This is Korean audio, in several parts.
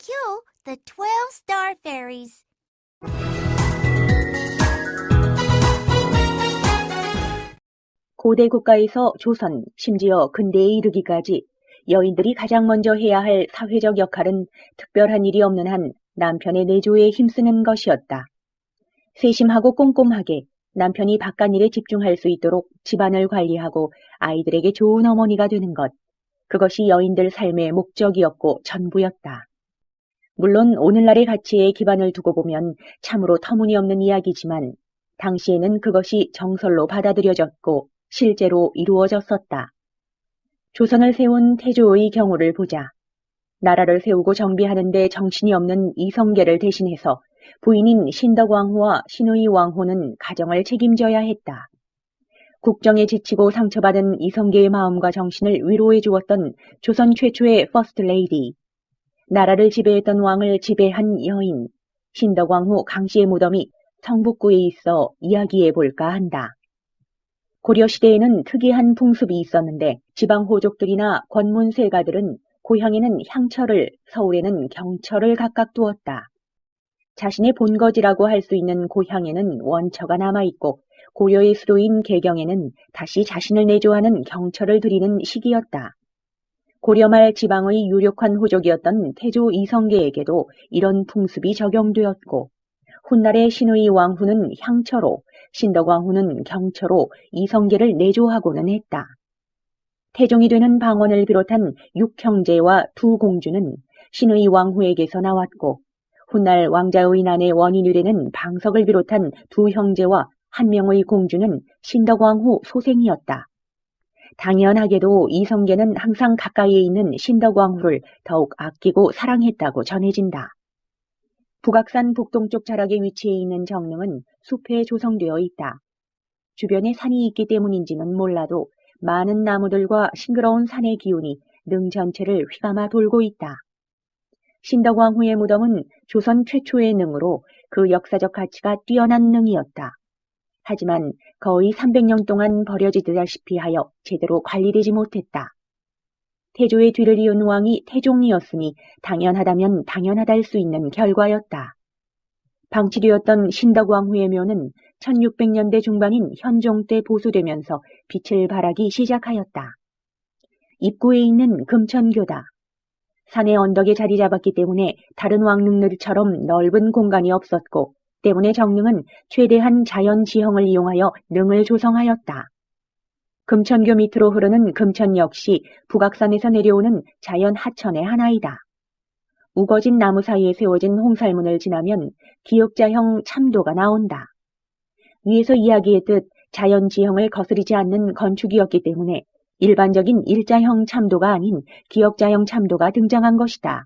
kill the 12 star fairies. 고대 국가에서 조선, 심지어 근대에 이르기까지 여인들이 가장 먼저 해야 할 사회적 역할은 특별한 일이 없는 한 남편의 내조에 힘쓰는 것이었다. 세심하고 꼼꼼하게 남편이 바깥일에 집중할 수 있도록 집안을 관리하고 아이들에게 좋은 어머니가 되는 것. 그것이 여인들 삶의 목적이었고 전부였다. 물론 오늘날의 가치에 기반을 두고 보면 참으로 터무니없는 이야기지만 당시에는 그것이 정설로 받아들여졌고 실제로 이루어졌었다. 조선을 세운 태조의 경우를 보자. 나라를 세우고 정비하는 데 정신이 없는 이성계를 대신해서 부인인 신덕왕후와 신의 왕후는 가정을 책임져야 했다. 국정에 지치고 상처받은 이성계의 마음과 정신을 위로해 주었던 조선 최초의 퍼스트 레이디, 나라를 지배했던 왕을 지배한 여인, 신덕왕후 강씨의 무덤이 성북구에 있어 이야기해 볼까 한다. 고려시대에는 특이한 풍습이 있었는데 지방 호족들이나 권문 세가들은 고향에는 향처를, 서울에는 경처를 각각 두었다. 자신의 본거지라고 할 수 있는 고향에는 원처가 남아있고 고려의 수도인 개경에는 다시 자신을 내조하는 경처를 드리는 시기였다. 고려 말 지방의 유력한 호족이었던 태조 이성계에게도 이런 풍습이 적용되었고 훗날의 신의 왕후는 향처로, 신덕왕후는 경처로 이성계를 내조하고는 했다. 태종이 되는 방언을 비롯한 6형제와 2공주는 신의 왕후에게서 나왔고 훗날 왕자의 난의 원인이 되는 방석을 비롯한 2형제와 1명의 공주는 신덕왕후 소생이었다. 당연하게도 이성계는 항상 가까이에 있는 신덕왕후를 더욱 아끼고 사랑했다고 전해진다. 북악산 북동쪽 자락에 위치해 있는 정릉은 숲에 조성되어 있다. 주변에 산이 있기 때문인지는 몰라도 많은 나무들과 싱그러운 산의 기운이 능 전체를 휘감아 돌고 있다. 신덕왕후의 무덤은 조선 최초의 능으로 그 역사적 가치가 뛰어난 능이었다. 하지만 거의 300년 동안 버려지다시피 하여 제대로 관리되지 못했다. 태조의 뒤를 이은 왕이 태종이었으니 당연하다면 당연하다 할 수 있는 결과였다. 방치되었던 신덕왕후의 묘는 1600년대 중반인 현종 때 보수되면서 빛을 발하기 시작하였다. 입구에 있는 금천교다. 산의 언덕에 자리 잡았기 때문에 다른 왕릉들처럼 넓은 공간이 없었고 때문에 정릉은 최대한 자연 지형을 이용하여 능을 조성하였다. 금천교 밑으로 흐르는 금천 역시 북악산에서 내려오는 자연 하천의 하나이다. 우거진 나무 사이에 세워진 홍살문을 지나면 기역자형 참도가 나온다. 위에서 이야기했듯 자연 지형을 거스르지 않는 건축이었기 때문에 일반적인 일자형 참도가 아닌 기역자형 참도가 등장한 것이다.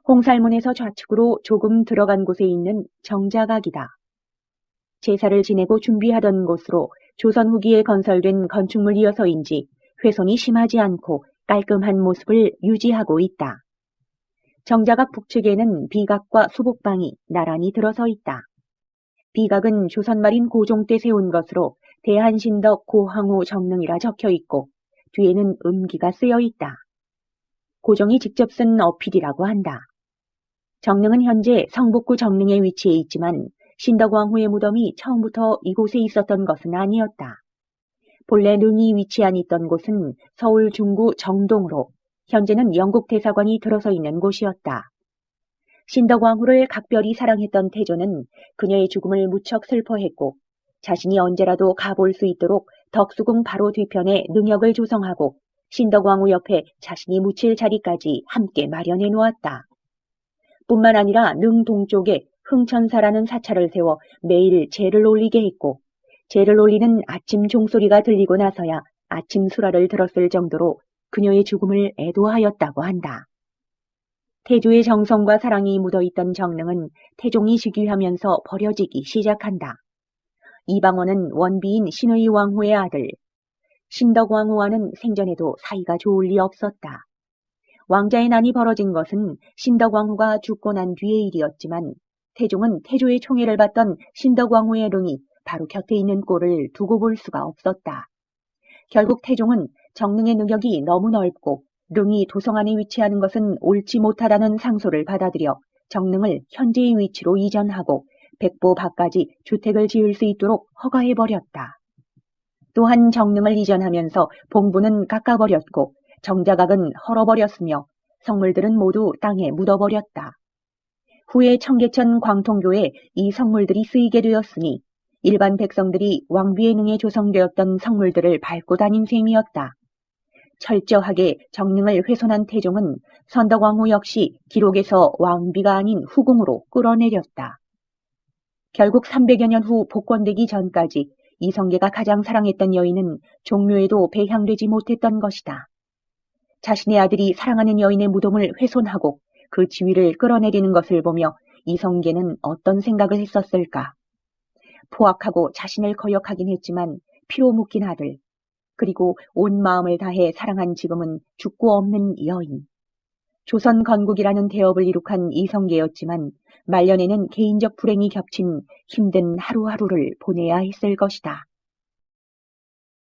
홍살문에서 좌측으로 조금 들어간 곳에 있는 정자각이다. 제사를 지내고 준비하던 곳으로 조선 후기에 건설된 건축물이어서인지 훼손이 심하지 않고 깔끔한 모습을 유지하고 있다. 정자각 북측에는 비각과 수복방이 나란히 들어서 있다. 비각은 조선 말인 고종 때 세운 것으로 대한신덕 고항우 정릉이라 적혀 있고 뒤에는 음기가 쓰여 있다. 고종이 직접 쓴 어필이라고 한다. 정릉은 현재 성북구 정릉에 위치해 있지만 신덕왕후의 무덤이 처음부터 이곳에 있었던 것은 아니었다. 본래 능이 위치한 있던 곳은 서울 중구 정동으로 현재는 영국 대사관이 들어서 있는 곳이었다. 신덕왕후를 각별히 사랑했던 태조는 그녀의 죽음을 무척 슬퍼했고 자신이 언제라도 가볼 수 있도록 덕수궁 바로 뒤편에 능역을 조성하고 신덕왕후 옆에 자신이 묻힐 자리까지 함께 마련해 놓았다. 뿐만 아니라 능 동쪽에 흥천사라는 사찰을 세워 매일 제를 올리게 했고 제를 올리는 아침 종소리가 들리고 나서야 아침 수라를 들었을 정도로 그녀의 죽음을 애도하였다고 한다. 태조의 정성과 사랑이 묻어있던 정릉은 태종이 즉위하면서 버려지기 시작한다. 이방원은 원비인 신의 왕후의 아들, 신덕왕후와는 생전에도 사이가 좋을 리 없었다. 왕자의 난이 벌어진 것은 신덕왕후가 죽고 난 뒤의 일이었지만 태종은 태조의 총애를 받던 신덕왕후의 릉이 바로 곁에 있는 꼴을 두고 볼 수가 없었다. 결국 태종은 정릉의 능력이 너무 넓고 릉이 도성 안에 위치하는 것은 옳지 못하다는 상소를 받아들여 정릉을 현재의 위치로 이전하고 백보 밖까지 주택을 지을 수 있도록 허가해버렸다. 또한 정릉을 이전하면서 봉부는 깎아버렸고 정자각은 헐어버렸으며 성물들은 모두 땅에 묻어버렸다. 후에 청계천 광통교에 이 성물들이 쓰이게 되었으니 일반 백성들이 왕비의 능에 조성되었던 성물들을 밟고 다닌 셈이었다. 철저하게 정릉을 훼손한 태종은 선덕왕후 역시 기록에서 왕비가 아닌 후궁으로 끌어내렸다. 결국 300여 년 후 복권되기 전까지 이성계가 가장 사랑했던 여인은 종묘에도 배향되지 못했던 것이다. 자신의 아들이 사랑하는 여인의 무덤을 훼손하고 그 지위를 끌어내리는 것을 보며 이성계는 어떤 생각을 했었을까? 포악하고 자신을 거역하긴 했지만 피로 묶인 아들, 그리고 온 마음을 다해 사랑한 지금은 죽고 없는 여인. 조선 건국이라는 대업을 이룩한 이성계였지만 말년에는 개인적 불행이 겹친 힘든 하루하루를 보내야 했을 것이다.